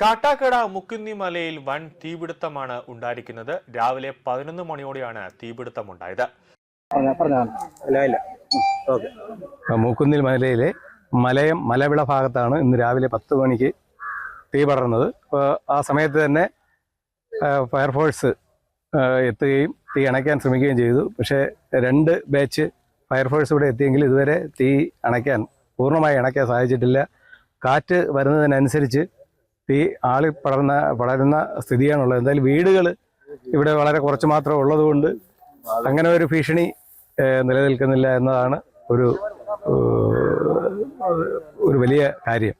കാട്ടാക്കട മുക്കുന്നി മലയിൽ വൻ തീപിടുത്തമാണ് ഉണ്ടായിരിക്കുന്നത്. രാവിലെ 11 മണിയോടെയാണ് തീപിടുത്തമുണ്ടായത്. മുക്കുന്നിൽ മലയിലെ മലവിള ഭാഗത്താണ് ഇന്ന് രാവിലെ 10 മണിക്ക് തീ പടർന്നത്. ആ സമയത്ത് തന്നെ ഫയർഫോഴ്സ് എത്തുകയും തീ അണയ്ക്കാൻ ശ്രമിക്കുകയും ചെയ്തു. പക്ഷേ 2 ബാച്ച് ഫയർഫോഴ്സ് ഇവിടെ എത്തിയെങ്കിൽ ഇതുവരെ തീ പൂർണ്ണമായി അണയ്ക്കാൻ സാധിച്ചിട്ടില്ല. കാറ്റ് വരുന്നതിനനുസരിച്ച് തീ പടരുന്ന സ്ഥിതിയാണുള്ളത്. എന്തായാലും വീടുകൾ ഇവിടെ വളരെ കുറച്ച് മാത്രം ഉള്ളതുകൊണ്ട് അങ്ങനെ ഒരു ഭീഷണി നിലനിൽക്കുന്നില്ല എന്നതാണ് ഒരു വലിയ കാര്യം.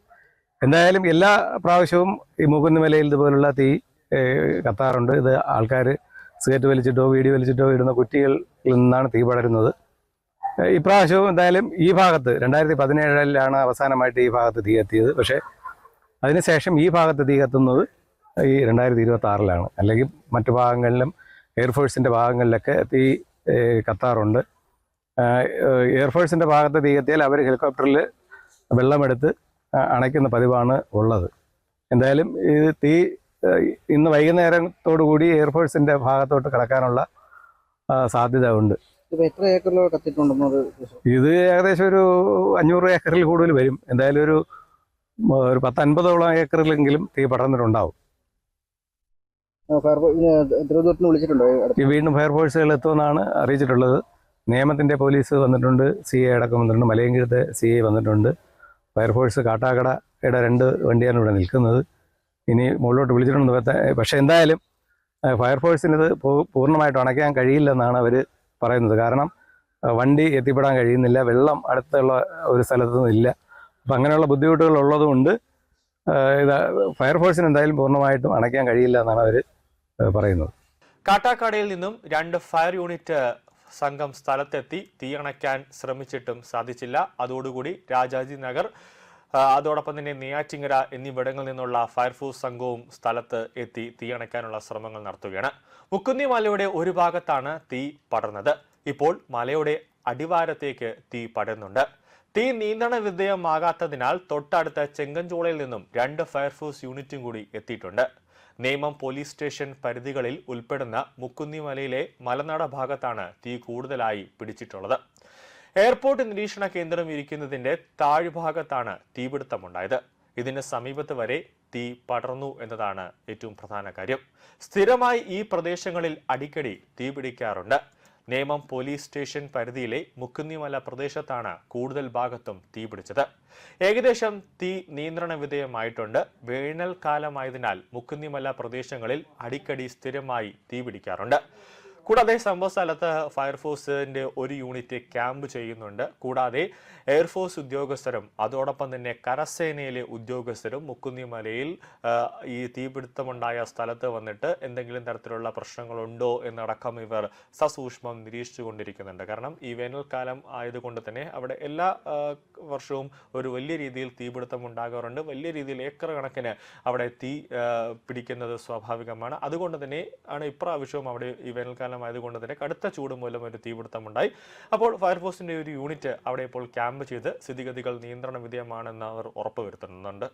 എന്തായാലും എല്ലാ പ്രാവശ്യവും ഈ മുക്കുന്നിമലയിൽ ഇതുപോലുള്ള തീ കത്താറുണ്ട്. ഇത് ആൾക്കാർ സിഗരറ്റ് വലിച്ചിട്ടോ വീടി വലിച്ചിട്ടോ ഇടുന്ന കുറ്റികളിൽ നിന്നാണ് തീ പടരുന്നത്. ഇപ്രാവശ്യവും എന്തായാലും ഈ ഭാഗത്ത് 2017 അവസാനമായിട്ട് ഈ ഭാഗത്ത് തീ എത്തിയത്. പക്ഷേ അതിനുശേഷം ഈ ഭാഗത്ത് തീ കത്തുന്നത് ഈ 2026 അല്ലെങ്കിൽ മറ്റു ഭാഗങ്ങളിലും എയർഫോഴ്സിൻ്റെ ഭാഗങ്ങളിലൊക്കെ തീ കത്താറുണ്ട്. എയർഫോഴ്സിൻ്റെ ഭാഗത്ത് തീ കത്തിയാൽ അവർ ഹെലികോപ്റ്ററിൽ വെള്ളമെടുത്ത് അണയ്ക്കുന്ന പതിവാണ് ഉള്ളത്. എന്തായാലും ഇത് തീ ഇന്ന് വൈകുന്നേരത്തോടു കൂടി എയർഫോഴ്സിൻ്റെ ഭാഗത്തോട്ട് കടക്കാനുള്ള സാധ്യത ഉണ്ട്. എത്ര ഏക്കറിലോ കത്തിയിട്ടുണ്ടെന്നത്? ഇത് ഏകദേശം ഒരു 500 ഏക്കറിൽ കൂടുതൽ വരും. എന്തായാലും ഒരു 10-50ഓളം ഏക്കറിലെങ്കിലും തീ പടർന്നിട്ടുണ്ടാവും. വീണ്ടും ഫയർഫോഴ്സുകൾ എത്തുമെന്നാണ് അറിയിച്ചിട്ടുള്ളത്. നിയമത്തിൻ്റെ പോലീസ് വന്നിട്ടുണ്ട്, CA അടക്കം വന്നിട്ടുണ്ട്, മലയങ്കിഴത്തെ CA വന്നിട്ടുണ്ട്. ഫയർഫോഴ്സ് കാട്ടാക്കടയുടെ 2 വണ്ടിയാണ് ഇവിടെ നിൽക്കുന്നത്. ഇനി മുകളിലോട്ട് വിളിച്ചിട്ടുണ്ട്. പക്ഷേ എന്തായാലും ഫയർഫോഴ്സിനിത് പൂർണ്ണമായിട്ട് അണയ്ക്കാൻ കഴിയില്ലെന്നാണ് അവർ പറയുന്നത്. കാരണം വണ്ടി എത്തിപ്പെടാൻ കഴിയുന്നില്ല, വെള്ളം അടുത്തുള്ള ഒരു സ്ഥലത്തൊന്നും ഇല്ല. അപ്പം അങ്ങനെയുള്ള ബുദ്ധിമുട്ടുകൾ ഉള്ളതുകൊണ്ട് ഫയർഫോഴ്സിന് എന്തായാലും പൂർണ്ണമായിട്ടും അണയ്ക്കാൻ കഴിയില്ല എന്നാണ് അവർ പറയുന്നത്. കാട്ടാക്കടയിൽ നിന്നും 2 ഫയർ യൂണിറ്റ് സംഘം സ്ഥലത്തെത്തി തീ അണയ്ക്കാൻ ശ്രമിച്ചിട്ടും സാധിച്ചില്ല. അതോടുകൂടി രാജാജി നഗർ, അതോടൊപ്പം തന്നെ നെയ്യാറ്റിങ്കര എന്നിവിടങ്ങളിൽ നിന്നുള്ള ഫയർഫോഴ്സ് സംഘവും സ്ഥലത്ത് എത്തി തീ അണയ്ക്കാനുള്ള ശ്രമങ്ങൾ നടത്തുകയാണ്. മുക്കുന്നി മലയുടെ ഒരു ഭാഗത്താണ് തീ പടർന്നത്. ഇപ്പോൾ മലയുടെ അടിവാരത്തേക്ക് തീ പടരുന്നുണ്ട്. തീ നിയന്ത്രണ വിധേയമാകാത്തതിനാൽ തൊട്ടടുത്ത ചെങ്കഞ്ചോളയിൽ നിന്നും 2 ഫയർഫോഴ്സ് യൂണിറ്റും കൂടി എത്തിയിട്ടുണ്ട്. നേമം പോലീസ് സ്റ്റേഷൻ പരിധികളിൽ ഉൾപ്പെടുന്ന മുക്കുന്നി മലയിലെ മലനട ഭാഗത്താണ് തീ കൂടുതലായി പിടിച്ചിട്ടുള്ളത്. എയർപോർട്ട് നിരീക്ഷണ കേന്ദ്രം ഇരിക്കുന്നതിന്റെ താഴ്ഭാഗത്താണ് തീപിടുത്തമുണ്ടായത്. ഇതിന് സമീപത്ത് വരെ തീ പടർന്നു എന്നതാണ് ഏറ്റവും പ്രധാന കാര്യം. സ്ഥിരമായി ഈ പ്രദേശങ്ങളിൽ അടിക്കടി തീ പിടിക്കാറുണ്ട്. നേമം പോലീസ് സ്റ്റേഷൻ പരിധിയിലെ മുക്കുന്നിമല പ്രദേശത്താണ് കൂടുതൽ ഭാഗത്തും തീ പിടിച്ചത്. ഏകദേശം തീ നിയന്ത്രണ വിധേയമായിട്ടുണ്ട്. വേനൽക്കാലമായതിനാൽ മുക്കുന്നിമല പ്രദേശങ്ങളിൽ അടിക്കടി സ്ഥിരമായി തീ പിടിക്കാറുണ്ട്. കൂടാതെ സംഭവ സ്ഥലത്ത് ഫയർഫോഴ്സിന്റെ ഒരു യൂണിറ്റ് ക്യാമ്പ് ചെയ്യുന്നുണ്ട്. കൂടാതെ എയർഫോഴ്സ് ഉദ്യോഗസ്ഥരും അതോടൊപ്പം തന്നെ കരസേനയിലെ ഉദ്യോഗസ്ഥരും മുക്കുന്നിമലയിൽ ഈ തീപിടുത്തമുണ്ടായ സ്ഥലത്ത് വന്നിട്ട് എന്തെങ്കിലും തരത്തിലുള്ള പ്രശ്നങ്ങളുണ്ടോ എന്നടക്കം ഇവർ സസൂക്ഷ്മം നിരീക്ഷിച്ചുകൊണ്ടിരിക്കുന്നുണ്ട്. കാരണം ഈ വേനൽക്കാലം ആയതുകൊണ്ട് തന്നെ അവിടെ എല്ലാ വർഷവും ഒരു വലിയ രീതിയിൽ തീപിടുത്തം ഉണ്ടാകാറുണ്ട്. വലിയ രീതിയിൽ ഏക്കർ കണക്കിന് അവിടെ തീ പിടിക്കുന്നത് സ്വാഭാവികമാണ്. അതുകൊണ്ട് തന്നെ ആണ് ഇപ്രാവശ്യവും അവിടെ ഈ വേനൽക്കാലം ആയതുകൊണ്ട് തന്നെ കടുത്ത ചൂട് മൂലം ഒരു തീപിടുത്തമുണ്ടായി. അപ്പോൾ ഫയർഫോഴ്സിന്റെ ഒരു യൂണിറ്റ് അവിടെ ഇപ്പോൾ ക്യാമ്പ് ചെയ്ത് സ്ഥിതിഗതികൾ നിയന്ത്രണ വിധേയമാണെന്ന് അവർ ഉറപ്പുവരുത്തുന്നുണ്ട്.